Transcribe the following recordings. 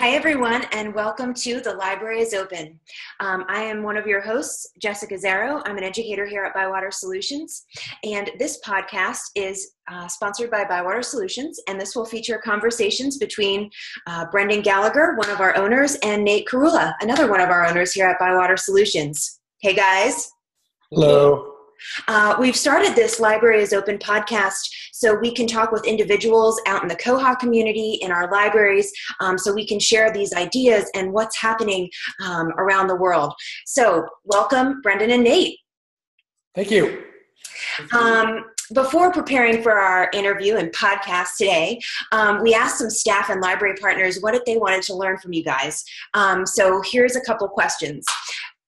Hi, everyone, and welcome to The Library is Open. I am one of your hosts, Jessica Zarrow. I'm an educator here at ByWater Solutions, and this podcast is sponsored by ByWater Solutions, and this will feature conversations between Brendan Gallagher, one of our owners, and Nate Curulla, another one of our owners here at ByWater Solutions. Hey, guys. Hello. We've started this Library is Open podcast so we can talk with individuals out in the Koha community, in our libraries, so we can share these ideas and what's happening around the world. So welcome, Brendan and Nate. Thank you. Before preparing for our interview and podcast today, we asked some staff and library partners what they wanted to learn from you guys. So here's a couple questions.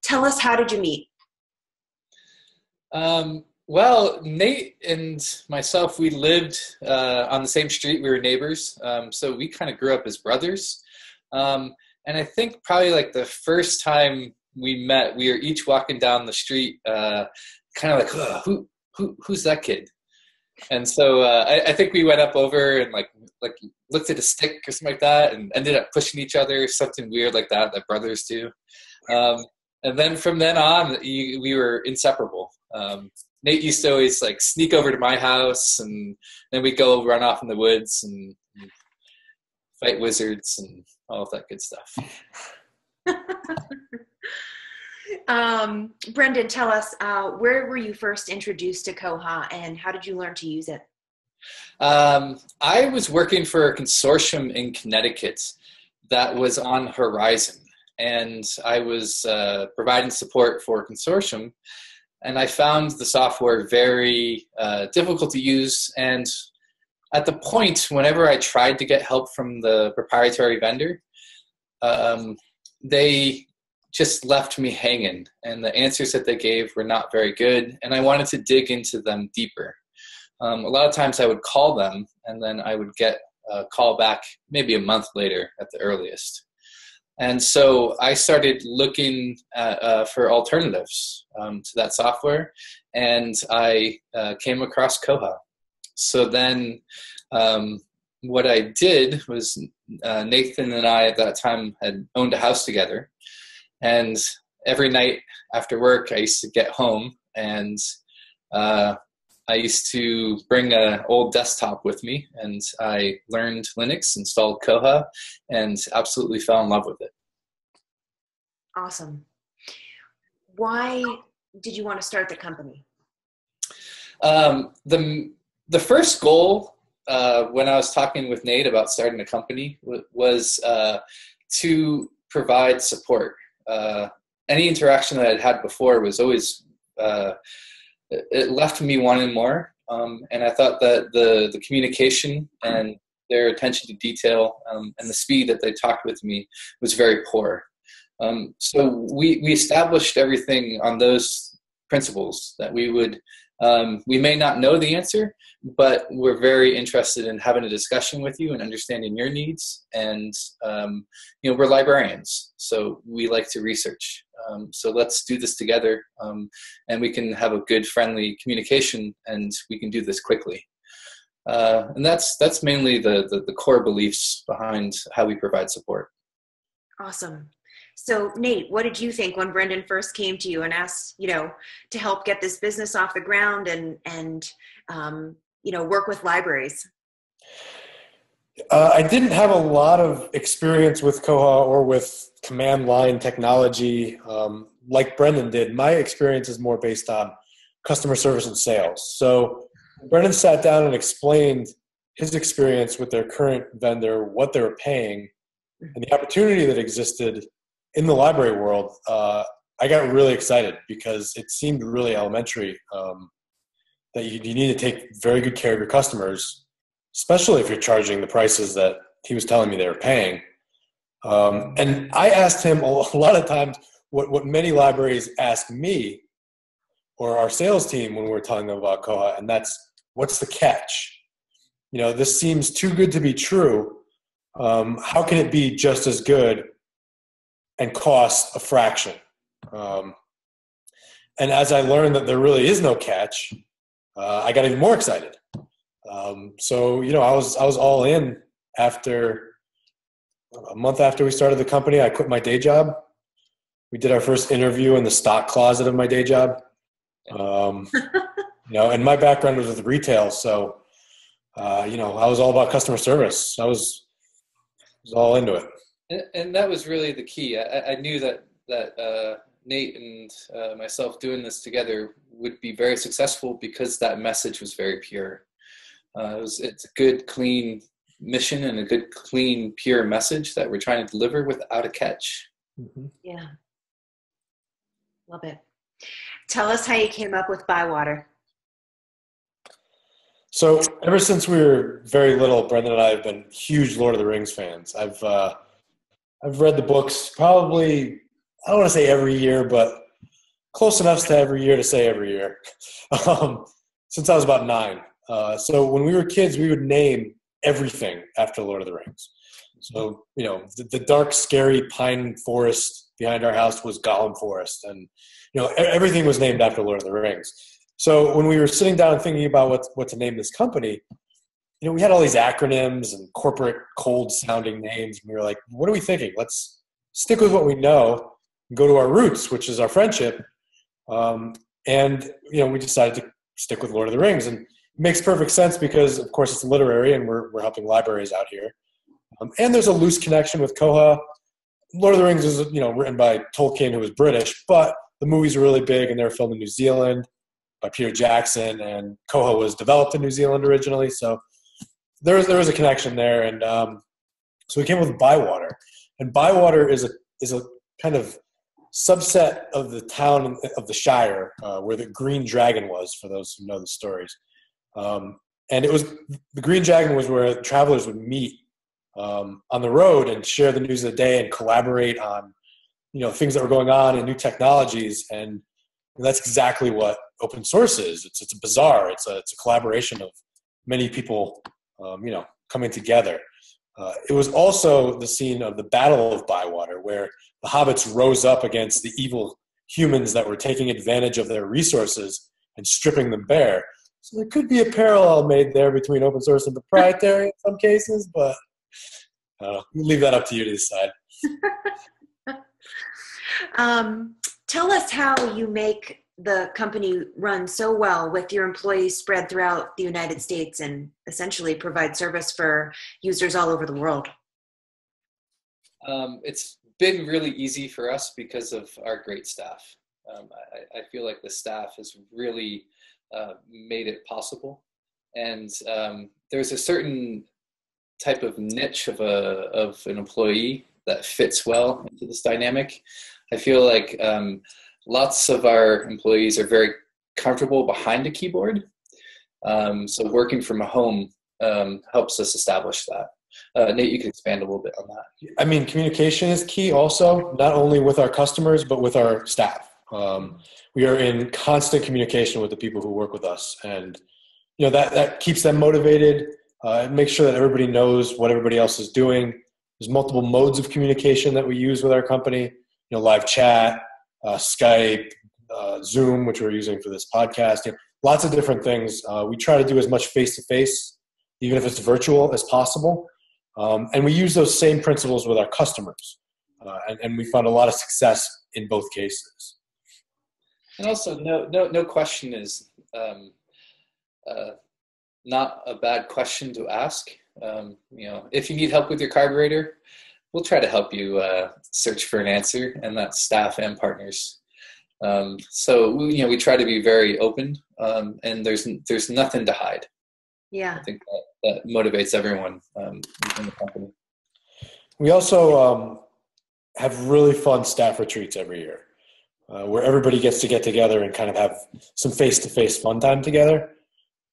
Tell us, how did you meet? Well, Nate and myself, we lived on the same street. We were neighbors, so we kind of grew up as brothers. And I think probably like the first time we met, we were each walking down the street, kind of like, who's that kid? And so I think we went up over and like looked at a stick or something like that, and ended up pushing each other, something weird like that brothers do. And then from then on, we were inseparable. Nate used to always like sneak over to my house, and then we'd go run off in the woods and fight wizards and all of that good stuff. Brendan, tell us, where were you first introduced to Koha, and how did you learn to use it? I was working for a consortium in Connecticut that was on Horizon, and I was providing support for a consortium. And I found the software very difficult to use. And at the point, whenever I tried to get help from the proprietary vendor, they just left me hanging. And the answers that they gave were not very good. And I wanted to dig into them deeper. A lot of times I would call them, and then I would get a call back maybe a month later at the earliest. And so I started looking for alternatives to that software, and I came across Koha. So then what I did was Nathan and I at that time had owned a house together, and every night after work I used to get home, and I used to bring an old desktop with me, and I learned Linux, installed Koha, and absolutely fell in love with it. Awesome. Why did you want to start the company? The first goal when I was talking with Nate about starting a company was to provide support. Any interaction that I'd had before was always it left me wanting more, and I thought that the communication and their attention to detail and the speed that they talked with me was very poor. So we established everything on those principles, that we would we may not know the answer, but we're very interested in having a discussion with you and understanding your needs. And we're librarians, so we like to research. So let's do this together, and we can have a good, friendly communication, and we can do this quickly. And that's mainly the core beliefs behind how we provide support. Awesome. So Nate, what did you think when Brendan first came to you and asked, to help get this business off the ground and work with libraries? I didn't have a lot of experience with Koha or with command line technology like Brendan did. My experience is more based on customer service and sales. So Brendan sat down and explained his experience with their current vendor, what they were paying, and the opportunity that existed in the library world. I got really excited because it seemed really elementary, that you need to take very good care of your customers, especially if you're charging the prices that he was telling me they were paying. And I asked him a lot of times what many libraries ask me or our sales team when we're telling them about Koha, and that's, what's the catch? This seems too good to be true. How can it be just as good and cost a fraction? And as I learned that there really is no catch, I got even more excited. So I was all in after a month after we started the company, I quit my day job. We did our first interview in the stock closet of my day job. And my background was with retail. So, I was all about customer service. I was all into it. And that was really the key. I knew that Nate and myself doing this together would be very successful because that message was very pure. It's a good, clean mission and a good, clean, pure message that we're trying to deliver without a catch. Mm-hmm. Yeah. Love it. Tell us how you came up with ByWater. So ever since we were very little, Brendan and I have been huge Lord of the Rings fans. I've read the books probably, I don't want to say every year, but close enough to every year to say every year, since I was about 9. So when we were kids, we would name everything after Lord of the Rings. So, the dark, scary pine forest behind our house was Gollum Forest. And, everything was named after Lord of the Rings. So when we were sitting down and thinking about what to name this company, we had all these acronyms and corporate cold-sounding names. And we were like, what are we thinking? Let's stick with what we know and go to our roots, which is our friendship. We decided to stick with Lord of the Rings. And it makes perfect sense because, of course, it's literary and we're helping libraries out here. And there's a loose connection with Koha. Lord of the Rings is, written by Tolkien, who was British, but the movies were really big and they were filmed in New Zealand by Peter Jackson, and Koha was developed in New Zealand originally. So there was a connection there. And so we came up with ByWater. And ByWater is a kind of subset of the town of the Shire where the Green Dragon was, for those who know the stories. And the Green Dragon was where travelers would meet on the road and share the news of the day and collaborate on, things that were going on and new technologies. And that's exactly what open source is. It's a bazaar. It's a collaboration of many people, coming together. It was also the scene of the Battle of ByWater, where the hobbits rose up against the evil humans that were taking advantage of their resources and stripping them bare. So there could be a parallel made there between open source and proprietary in some cases, but we'll leave that up to you to decide. Tell us how you make the company run so well with your employees spread throughout the United States and essentially provide service for users all over the world. It's been really easy for us because of our great staff. I feel like the staff has really made it possible. And there's a certain type of niche of an employee that fits well into this dynamic. I feel like lots of our employees are very comfortable behind a keyboard. So working from home helps us establish that. Nate, you can expand a little bit on that. I mean, communication is key also, not only with our customers, but with our staff. We are in constant communication with the people who work with us. And, that keeps them motivated. It makes sure that everybody knows what everybody else is doing. There's multiple modes of communication that we use with our company, live chat, Skype, Zoom, which we're using for this podcast, lots of different things. We try to do as much face-to-face, even if it's virtual, as possible. And we use those same principles with our customers. And we found a lot of success in both cases. And also, no question is not a bad question to ask. If you need help with your carburetor, we'll try to help you search for an answer, and that's staff and partners. So we try to be very open, and there's nothing to hide. Yeah, I think that motivates everyone in the company. We also have really fun staff retreats every year, where everybody gets to get together and kind of have some face-to-face fun time together,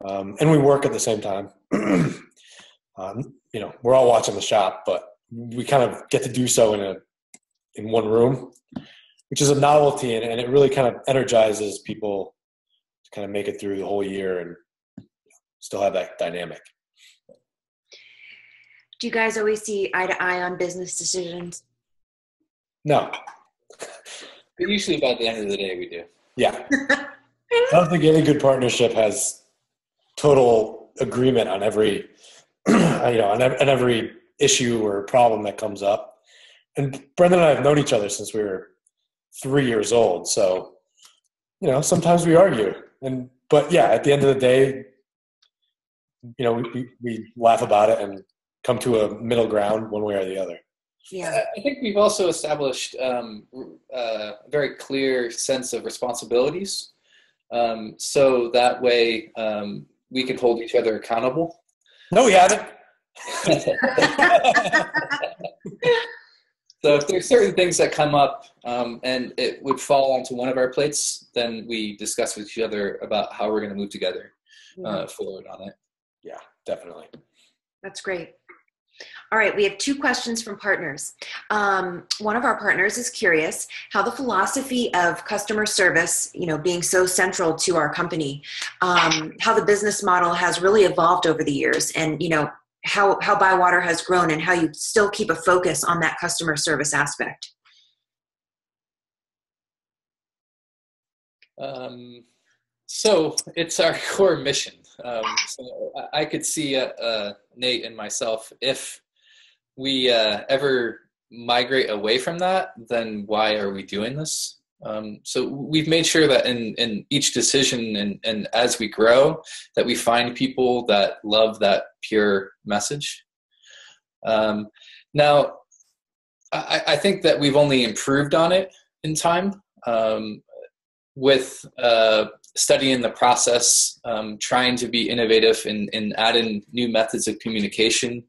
and we work at the same time. We're all watching the shop, but we kind of get to do so in one room, which is a novelty, and it really kind of energizes people to kind of make it through the whole year and still have that dynamic. Do you guys always see eye to eye on business decisions? No. But usually by the end of the day, we do. Yeah. I don't think any good partnership has total agreement on every, on every issue or problem that comes up. And Brendan and I have known each other since we were 3 years old. So, sometimes we argue. But yeah, at the end of the day, we laugh about it and come to a middle ground one way or the other. Yeah. I think we've also established a very clear sense of responsibilities. So that way we can hold each other accountable. No, we haven't. So if there's certain things that come up and it would fall onto one of our plates, then we discuss with each other about how we're going to move together forward on it. Yeah, definitely. That's great. All right, we have 2 questions from partners. One of our partners is curious how the philosophy of customer service, being so central to our company, how the business model has really evolved over the years, and how ByWater has grown, and how you still keep a focus on that customer service aspect. So it's our core mission. So I could see Nate and myself, if we ever migrate away from that, then why are we doing this? So we've made sure that in each decision and as we grow, that we find people that love that pure message. Now, I think that we've only improved on it in time with studying the process, trying to be innovative and add in new methods of communication.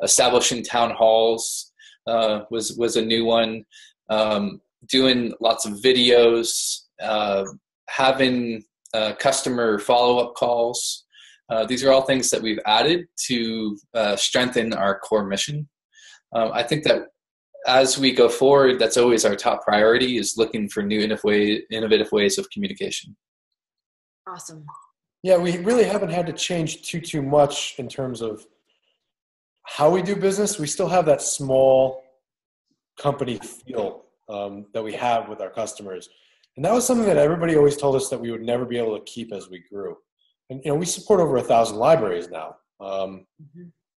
Establishing town halls was a new one. Doing lots of videos, having customer follow-up calls. These are all things that we've added to strengthen our core mission. I think that as we go forward, that's always our top priority, is looking for new innovative ways of communication. Awesome. Yeah, we really haven't had to change too much in terms of how we do business. We still have that small company feel that we have with our customers. And that was something that everybody always told us that we would never be able to keep as we grew. And, we support over 1,000 libraries now.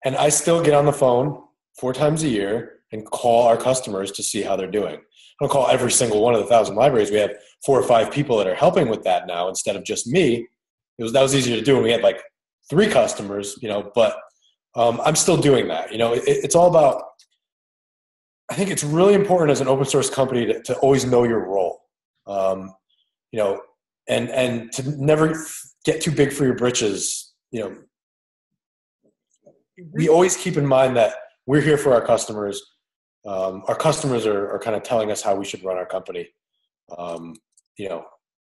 And I still get on the phone 4 times a year and call our customers to see how they're doing. I don't call every single one of the 1,000 libraries. We have 4 or 5 people that are helping with that now instead of just me. That was easier to do when we had like 3 customers, but I'm still doing that. It's all about, I think it's really important as an open source company to always know your role, and to never get too big for your britches. We always keep in mind that we're here for our customers. Our customers are kind of telling us how we should run our company.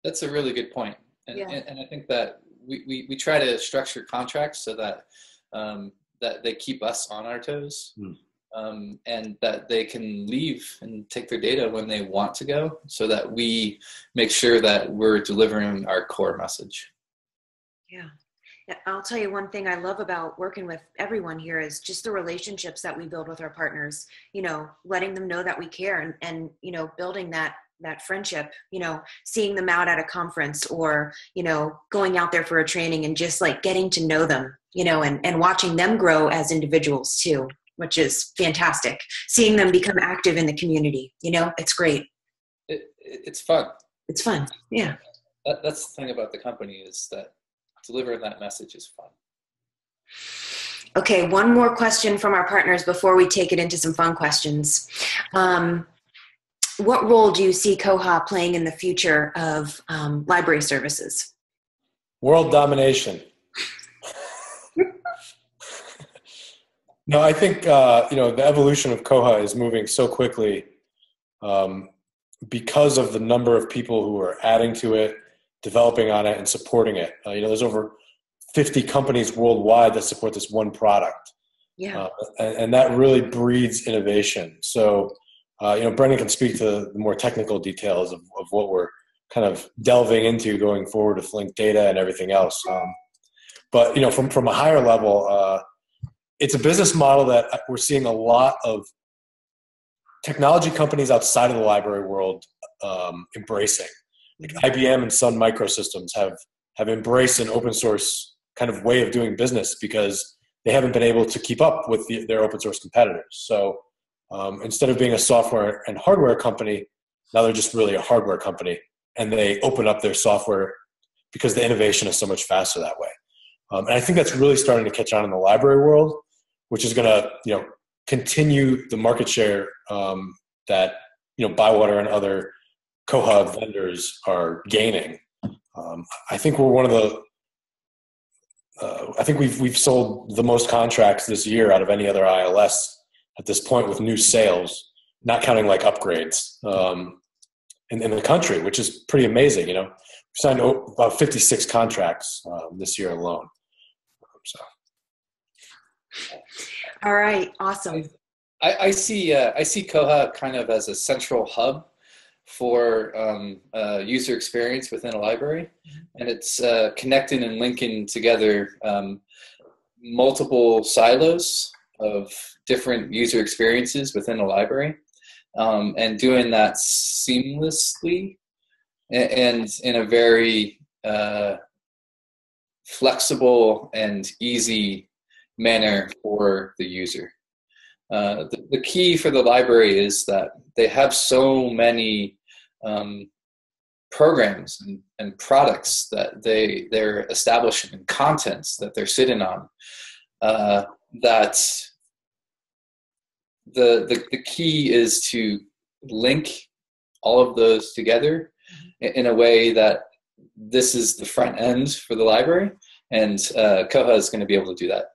That's a really good point. And I think that we try to structure contracts so that that they keep us on our toes. And that they can leave and take their data when they want to go, so that we make sure that we're delivering our core message. Yeah. I'll tell you one thing I love about working with everyone here is just the relationships that we build with our partners, letting them know that we care and building that friendship, seeing them out at a conference or, going out there for a training and just like getting to know them, and watching them grow as individuals too, which is fantastic. Seeing them become active in the community, it's great. It's fun. It's fun. Yeah. That's the thing about the company, is that delivering that message is fun. Okay, one more question from our partners before we take it into some fun questions. What role do you see Koha playing in the future of library services? World domination. No, I think the evolution of Koha is moving so quickly because of the number of people who are adding to it, developing on it, and supporting it. There's over 50 companies worldwide that support this one product. Yeah. And that really breeds innovation. So, Brendan can speak to the more technical details of what we're kind of delving into going forward with linked data and everything else. But, from a higher level, it's a business model that we're seeing a lot of technology companies outside of the library world embracing. Like IBM and Sun Microsystems have embraced an open source kind of way of doing business because they haven't been able to keep up with their open source competitors. So instead of being a software and hardware company, now they're just really a hardware company, and they open up their software because the innovation is so much faster that way. And I think that's really starting to catch on in the library world, which is going to, continue the market share that, ByWater and other Koha vendors are gaining. I think we're one of the, I think we've sold the most contracts this year out of any other ILS at this point with new sales, not counting like upgrades in the country, which is pretty amazing. We signed about 56 contracts this year alone. So. All right, awesome. I see Koha kind of as a central hub for user experience within a library, and it's connecting and linking together multiple silos of different user experiences within a library, and doing that seamlessly and in a very flexible and easy manner for the user. The key for the library is that they have so many programs and products that they're establishing, and contents that they're sitting on, that the key is to link all of those together in a way that this is the front end for the library, and Koha is going to be able to do that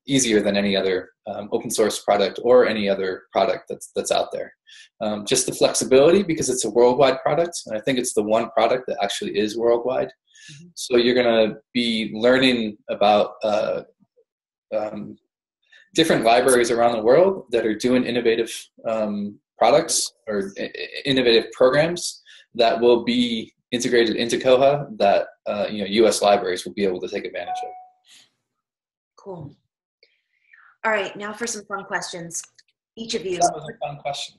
easier than any other open source product or any other product that's out there. Just the flexibility, because it's a worldwide product, and I think it's the one product that actually is worldwide. Mm-hmm. So you're going to be learning about different libraries around the world that are doing innovative products or innovative programs that will be integrated into Koha that U.S. libraries will be able to take advantage of. Cool. All right, now for some fun questions. Each of you. That was a fun question.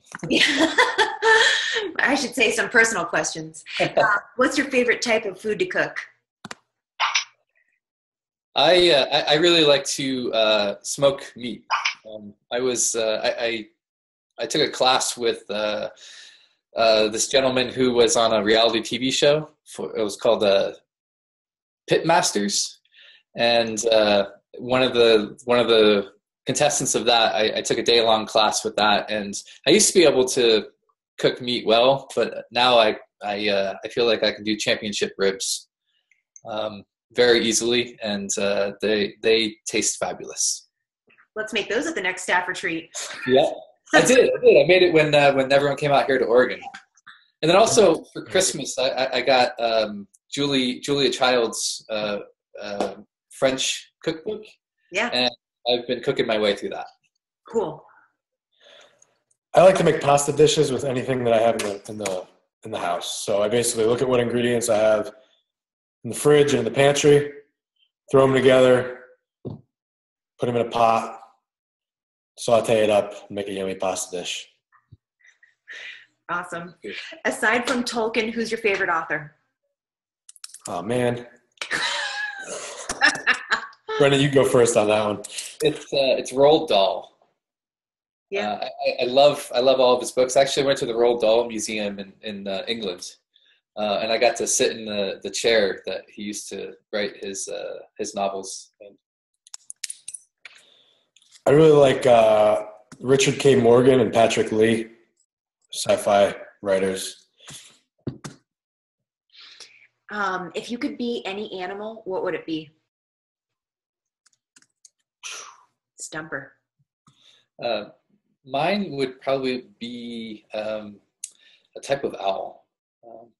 I should say some personal questions. What's your favorite type of food to cook? I really like to smoke meat. I took a class with this gentleman who was on a reality TV show. It was called Pit Masters, and one of the contestants of that, I took a day-long class with that, and I used to be able to cook meat well, but now I feel like I can do championship ribs very easily, and they taste fabulous. Let's make those at the next staff retreat. Yeah, I did. I made it when everyone came out here to Oregon, and then also for Christmas I got Julia Child's French cookbook. Yeah. And I've been cooking my way through that. Cool. I like to make pasta dishes with anything that I have in the house. So I basically look at what ingredients I have in the fridge and in the pantry, throw them together, put them in a pot, saute it up, and make a yummy pasta dish. Awesome. Aside from Tolkien, who's your favorite author? Oh man. Brendan, you go first on that one. It's Roald Dahl. Yeah. I love all of his books. Actually, I went to the Roald Dahl Museum in England, and I got to sit in the chair that he used to write his novels in. I really like Richard K. Morgan and Patrick Lee, sci-fi writers. If you could be any animal, what would it be? Stumper. Mine would probably be a type of owl.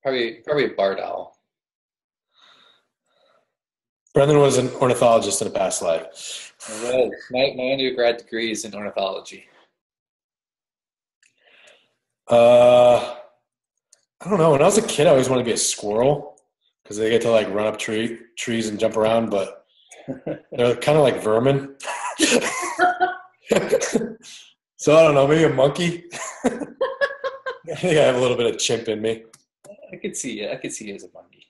Probably a barred owl. Brendan was an ornithologist in a past life. I was. My undergrad degree is in ornithology. I don't know. When I was a kid, I always wanted to be a squirrel because they get to like run up trees and jump around, but they're kind of like vermin. So I don't know, maybe a monkey. I think I have a little bit of chimp in me. I could see you as a monkey.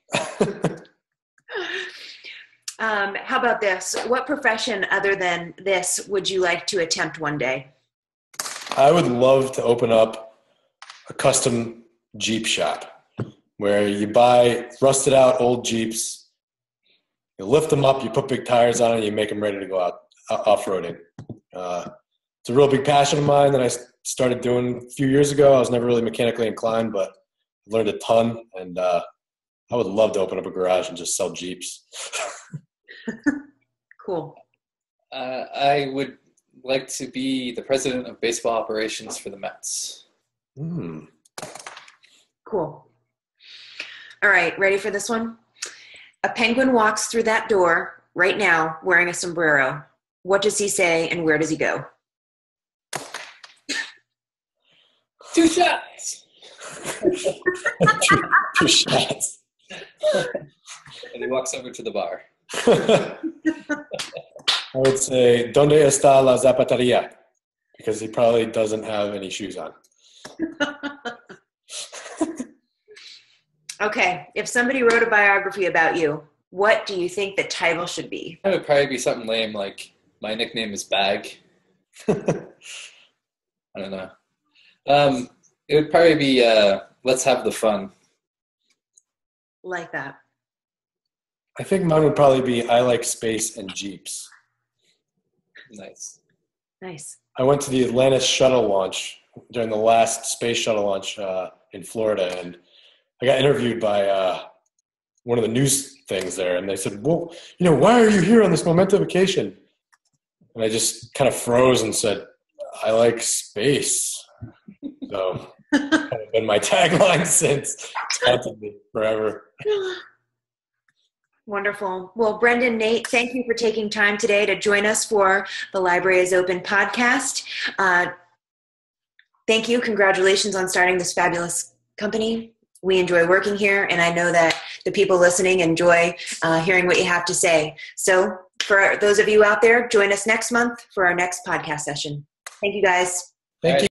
How about this? What profession other than this would you like to attempt one day? I would love to open up a custom Jeep shop where you buy rusted out old Jeeps, you lift them up, you put big tires on it, and you make them ready to go out off-roading. It's a real big passion of mine that I started doing a few years ago. I was never really mechanically inclined, but I learned a ton, and I would love to open up a garage and just sell Jeeps. Cool. I would like to be the president of baseball operations for the Mets. Cool. All right, ready for this one? A penguin walks through that door right now wearing a sombrero. What does he say and where does he go? 2 shots. Two shots. And he walks over to the bar. I would say, ¿Dónde está la zapatería? Because he probably doesn't have any shoes on. Okay, if somebody wrote a biography about you, what do you think the title should be? It would probably be something lame like, my nickname is Bag. I don't know. It would probably be, Let's Have the Fun. Like that. I think mine would probably be, I like space and Jeeps. Nice. Nice. I went to the Atlantis shuttle launch during the last space shuttle launch in Florida, and I got interviewed by one of the news things there, and they said, well, why are you here on this momentous vacation? And I just kind of froze and said, I like space. So that's kind of been my tagline since. It's haunted me forever. Wonderful. Well, Brendan, Nate, thank you for taking time today to join us for the Library is Open podcast. Thank you. Congratulations on starting this fabulous company. We enjoy working here, and I know that the people listening enjoy hearing what you have to say. So for those of you out there, join us next month for our next podcast session. Thank you, guys. Thank you.